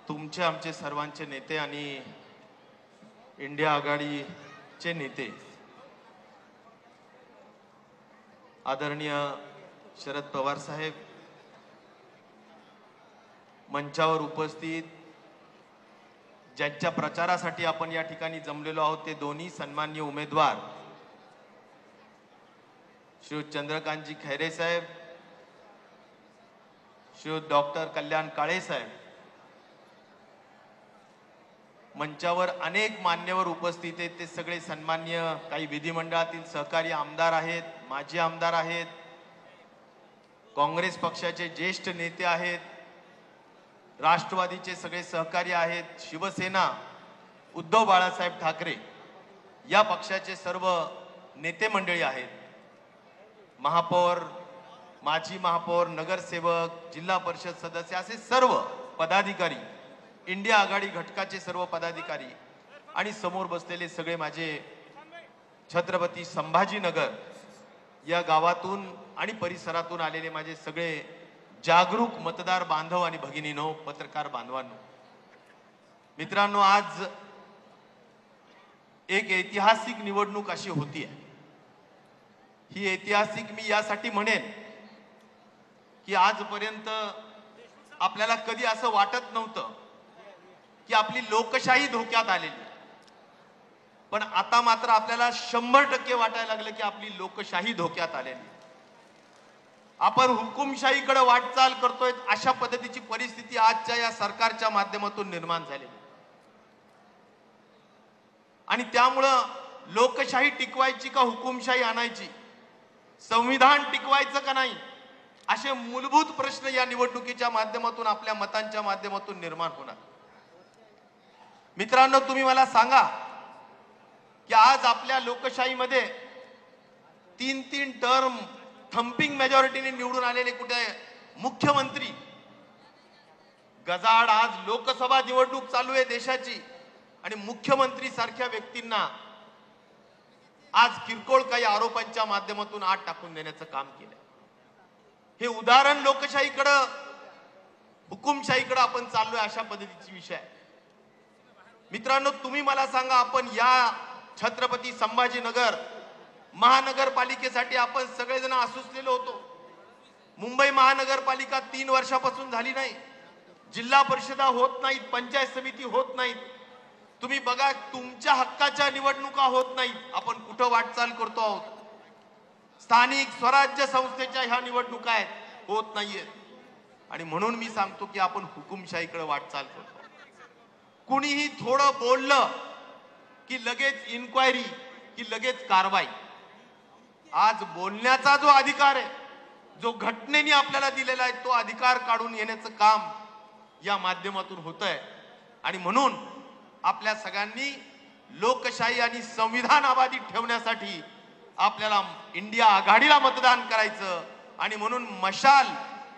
तुमचे आमचे सर्वांचे नेते आणि इंडिया आघाडीचे नेते आदरणीय शरद पवार साहेब, मंचावर उपस्थित ज्यांच्या प्रचारासाठी आपण या ठिकाणी जमलेलो आहोत ते दोन्ही सन्माननीय उमेदवार श्री चंद्रकांतजी खैरे साहेब, श्री डॉक्टर कल्याण काळे साहेब, मंचावर अनेक मान्यवर उपस्थित आहेत ते सगळे सन्माननीय काही विधिमंडळातील सहकारी आमदार आहेत, माजी आमदार आहेत, काँग्रेस पक्षाचे ज्येष्ठ नेते आहेत, राष्ट्रवादीचे सगळे सहकारी आहेत, शिवसेना उद्धव बाळासाहेब ठाकरे या पक्षाचे सर्व नेते मंडळी आहेत, महापौर, माजी महापौर, नगरसेवक, जिल्हा परिषद सदस्य असे सर्व पदाधिकारी, इंडिया आघाडी घटकाचे सर्व पदाधिकारी आणि समोर बसलेले सगळे माझे छत्रपती संभाजीनगर या गावातून आणि परिसरातून आलेले माझे सगळे जागरूक मतदार बांधव आणि भगिनीनो, पत्रकार बांधवांनो, मित्रांनो, आज एक ऐतिहासिक निवडणूक अशी होतीये. ही ऐतिहासिक मी यासाठी म्हणेन की आजपर्यंत आपल्याला कधी असं वाटत नव्हतं की आपली लोकशाही धोक्यात आलेली, पण आता मात्र आपल्याला 100% वाटायला लागलं की आपली लोकशाही धोक्यात आलेली. आपण हुकुमशाहीकडे वाटचाल करतोय अशा पद्धतीची परिस्थिती आजच्या या सरकारच्या माध्यमातून निर्माण झालेली. आणि त्यामुळं लोकशाही टिकवायची का हुकुमशाही आणायची, संविधान टिकवायचं का नाही, असे मूलभूत प्रश्न या निवडणुकीच्या माध्यमातून, आपल्या मतांच्या माध्यमातून निर्माण होणार. मित्रांनो, तुम्ही मला सांगा की आज आपल्या लोकशाहीमध्ये 3 टर्म थंपिंग मेजॉरिटीने निवडून आलेले कुठे मुख्यमंत्री, गजाड, आज लोकसभा निवडणूक चालू आहे देशाची आणि मुख्यमंत्री सारख्या व्यक्तींना आज किरकोळ काही आरोपांच्या माध्यमातून आत टाकून देण्याचं काम केलं. हे उदाहरण लोकशाहीकडे, हुकुमशाहीकडे आपण चाललोय अशा पद्धतीचे विषय आहे. मित्रांनो, तुम्ही मला सांगा, आपण या छत्रपती संभाजीनगर महानगरपालिकेसाठी आपण सगळेजण आसुसलेलो होतो. मुंबई महानगरपालिका 3 वर्षापासून झाली नाही, जिल्हा परिषदा होत नाहीत, पंचायत समिती होत नाहीत. तुम्ही बघा, तुमच्या हक्काच्या निवडणुका होत नाहीत. आपण कुठं वाटचाल करतो आहोत? स्थानिक स्वराज्य संस्थेच्या ह्या निवडणुका आहेत, होत नाहीयेत. आणि म्हणून मी सांगतो की आपण हुकुमशाहीकडे वाटचाल करतो. कुणीही थोडं बोललं की लगेच इन्क्वायरी, की लगेच कारवाई. आज बोलण्याचा जो अधिकार आहे, जो घटनेने आपल्याला दिलेला आहे, तो अधिकार काढून येण्याचं काम या माध्यमातून होतंय. आणि म्हणून आपल्या सगळ्यांनी लोकशाही आणि संविधान अबाधित ठेवण्यासाठी आपल्याला इंडिया आघाडीला मतदान करायचं आणि म्हणून मशाल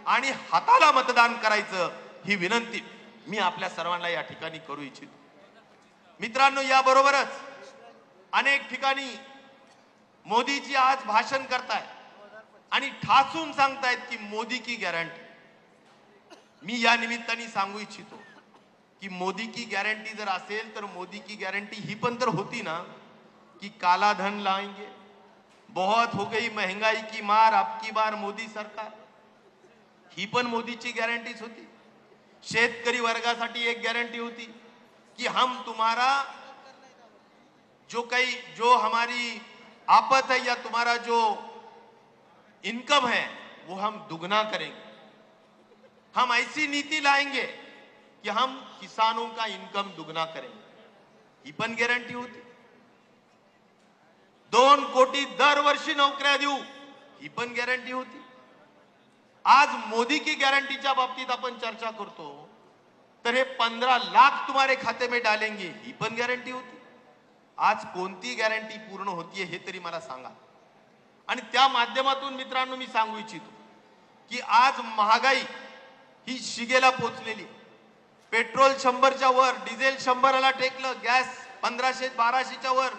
आणि हाताला मतदान करायचं, ही विनंती मी आपल्या सर्वांना या ठिकाणी करू इच्छितो. मित्रांनो, याबरोबरच अनेक ठिकाणी मोदीजी आज भाषण करतायत आणि ठासून सांगतायत की मोदी की गॅरंटी. मी या निमित्ताने सांगू इच्छितो की मोदी की गॅरंटी जर असेल तर मोदी की गॅरंटी ही पण तर होती ना की काला धन लाएंगे, बहुत हो गई महंगाई की मार, अब की बार मोदी सरकार. ही पण मोदीची गॅरंटीच होती. शेतकरी वर्गासाठी एक गॅरंटी होती कि हम तुम्हारा जो हमारी आफत है या तुम्हारा जो इनकम है वो हम दुगना करेंगे. हम ऐसी नीति लाएंगे कि हम किसानों का इनकम दुगना करेंगे. ही पण गॅरंटी होती. 2 कोटी दरवर्षी नोकऱ्या देऊ, ही पण गॅरंटी होती. आज मोदी की गॅरंटीच्या बाबतीत आपण चर्चा करतो तर हे 15 लाख तुम्हारे खाते में डालेंगे, ही पण गॅरंटी होती. आज कोणती गॅरंटी पूर्ण होतीये हे तरी मला सांगा. आणि त्या माध्यमातून मित्रांनो मी सांगू इच्छितो की आज महागाई ही शिगेला पोचलेली. पेट्रोल 100च्या वर, डिझेल 100ला टेकलं, गॅस 1500-1200च्या वर,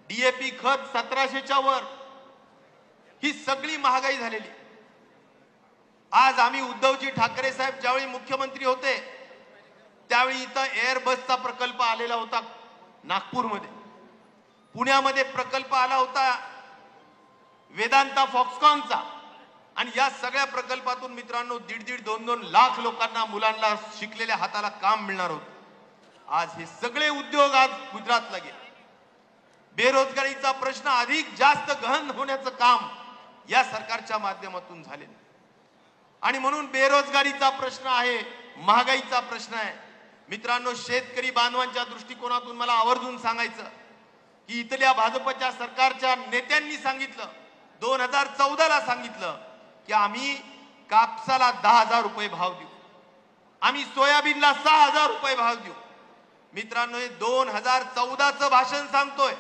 डीएपी खत 1700च्या वर, ही सगळी महागाई झालेली. आज आम्ही उद्धवजी ठाकरे साहेब ज्यावेळी मुख्यमंत्री होते त्यावेळी इथं एअरबसचा प्रकल्प आलेला होता नागपूरमध्ये, पुण्यामध्ये प्रकल्प आला होता वेदांता फॉक्सकॉनचा, आणि या सगळ्या प्रकल्पातून मित्रांनो 1.5-2 लाख लोकांना, मुलांना, शिकलेल्या हाताला काम मिळणार होतं. आज हे सगळे उद्योग आज गुजरातला गेले. बेरोजगारीचा प्रश्न अधिक जास्त गहन होण्याचं काम या सरकारच्या माध्यमातून झाले. आणि म्हणून बेरोजगारीचा प्रश्न आहे, महागाईचा प्रश्न आहे. मित्रांनो, शेतकरी बांधवांच्या दृष्टिकोनातून मला आवर्जून सांगायचं की इथल्या भाजपच्या सरकारच्या नेत्यांनी सांगितलं, 2014ला सांगितलं की आम्ही कापसाला 10,000 रुपये भाव देऊ, आम्ही सोयाबीनला 6,000 रुपये भाव देऊ. मित्रांनो, हे 2014चं भाषण सांगतोय.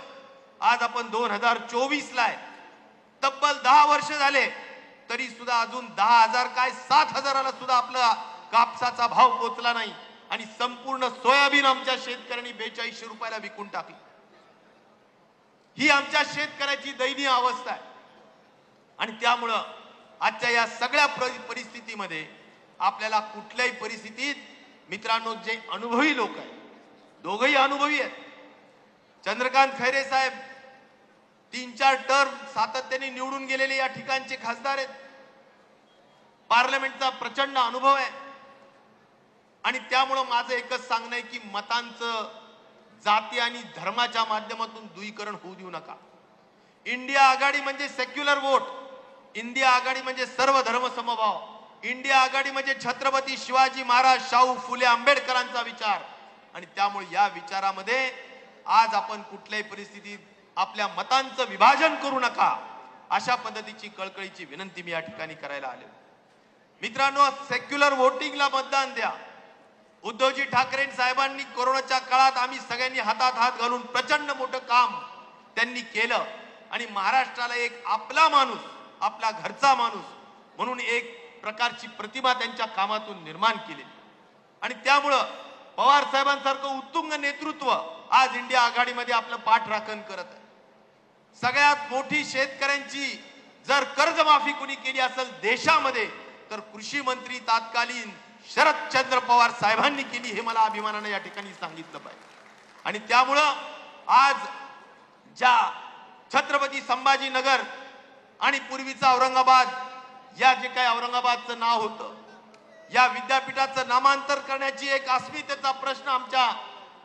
आज आपण 2024ला आहे. तब्बल 10 वर्ष झाले तरी सुद्धा अजून 10,000 काय 7,000ला सुद्धा आपला कापसाचा भाव पोचला नाही, आणि संपूर्ण सोयाबीन आमच्या शेतकऱ्यांनी 4200 रुपयाला विकून टाकली. ही आमच्या शेतकऱ्याची दयनीय अवस्था आहे. आणि त्यामुळं आजच्या या सगळ्या परिस्थितीमध्ये आपल्याला कुठल्याही परिस्थितीत मित्रांनो, जे अनुभवी लोक आहेत, दोघही अनुभवी आहेत. चंद्रकांत खैरे साहेब 3-4 टर्म सातत्याने निवडून गेलेले या ठिकाणचे खासदार आहेत. पार्लमेंटचा प्रचंड अनुभव आहे. आणि त्यामुळं माझं एकच सांगणं आहे की मतांचं जाती आणि धर्माच्या माध्यमातून दुईकरण होऊ देऊ नका. इंडिया आघाडी म्हणजे सेक्युलर वोट, इंडिया आघाडी म्हणजे सर्व धर्म समभाव, इंडिया आघाडी म्हणजे छत्रपती शिवाजी महाराज, शाहू फुले आंबेडकरांचा विचार. आणि त्यामुळे या विचारामध्ये आज आपण कुठल्याही परिस्थितीत आपल्या मतांचं विभाजन करू नका, अशा पद्धतीची कळकळीची विनंती मी या ठिकाणी करायला आले. मित्रांनो, सेक्युलर वोटिंगला मतदान द्या. उद्धवजी ठाकरे साहेबांनी कोरोनाच्या काळात आम्ही सगळ्यांनी हातात हात घालून प्रचंड मोठं काम त्यांनी केलं, आणि महाराष्ट्राला एक आपला माणूस, आपला घरचा माणूस म्हणून एक प्रकारची प्रतिमा त्यांच्या कामातून निर्माण केली. आणि त्यामुळं पवार साहेबांसारखं उत्तुंग नेतृत्व आज इंडिया आघाडीमध्ये आपलं पाठराखण करत आहे. सगळ्यात मोठी शेतकऱ्यांची जर कर्जमाफी कुणी केली असेल देशामध्ये तर कृषी मंत्री तात्कालीन शरदचंद्र पवार साहेबांनी केली, हे मला अभिमानाने या ठिकाणी सांगितलं पाहिजे. आणि त्यामुळं आज ज्या छत्रपती संभाजीनगर आणि पूर्वीचा औरंगाबाद, या जे काही औरंगाबादचं नाव होतं, या विद्यापीठाचं नामांतर करण्याची एक अस्मितेचा प्रश्न आमच्या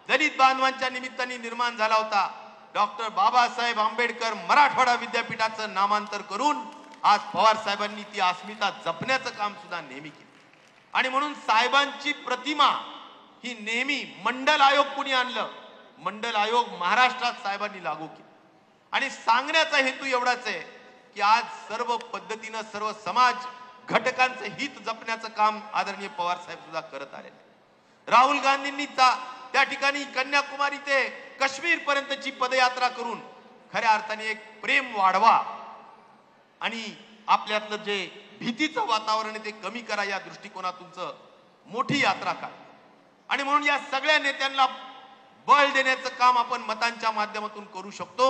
दलित बांधवांच्या निमित्ताने निर्माण झाला होता. डॉक्टर बाबासाहेब आंबेडकर मराठवाडा विद्यापीठाचं नामांतर करून आज पवार साहेबांनी ती अस्मिता जपण्याचं काम सुद्धा नेहमी केलं. आणि म्हणून साहेबांची प्रतिमा ही नेहमी, मंडल आयोग कुणी आणलं, मंडल आयोग महाराष्ट्रात साहेबांनी लागू केला. आणि सांगण्याचा हेतू एवढाच आहे की आज सर्व पद्धतीनं सर्व समाज घटकांचं हित जपण्याचं काम आदरणीय पवार साहेब सुद्धा करत आले. राहुल गांधींनी त्या ठिकाणी कन्याकुमारी ते काश्मीर पर्यंतची पदयात्रा करून खऱ्या अर्थाने एक प्रेम वाढवा आणि आपल्यातलं जे भीतीचं वातावरण आहे ते कमी करा, या दृष्टिकोनातून मोठी यात्रा का. आणि म्हणून या सगळ्या नेत्यांना बळ देण्याचं काम आपण मतांच्या माध्यमातून करू शकतो,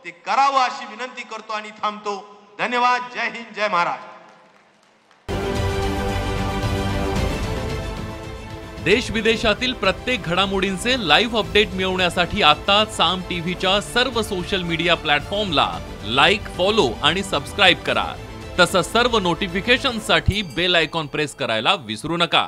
ते करावं अशी विनंती करतो आणि थांबतो. धन्यवाद. जय हिंद, जय महाराष्ट्र. देश विदेशातील प्रत्येक घडामोडींचे लाईव्ह अपडेट मिळवण्यासाठी आता साम टीव्हीच्या सर्व सोशल मीडिया प्लॅटफॉर्मला लाईक, फॉलो आणि सबस्क्राईब करा. तसंच सर्व नोटिफिकेशनसाठी बेल आयकॉन प्रेस करायला विसरू नका.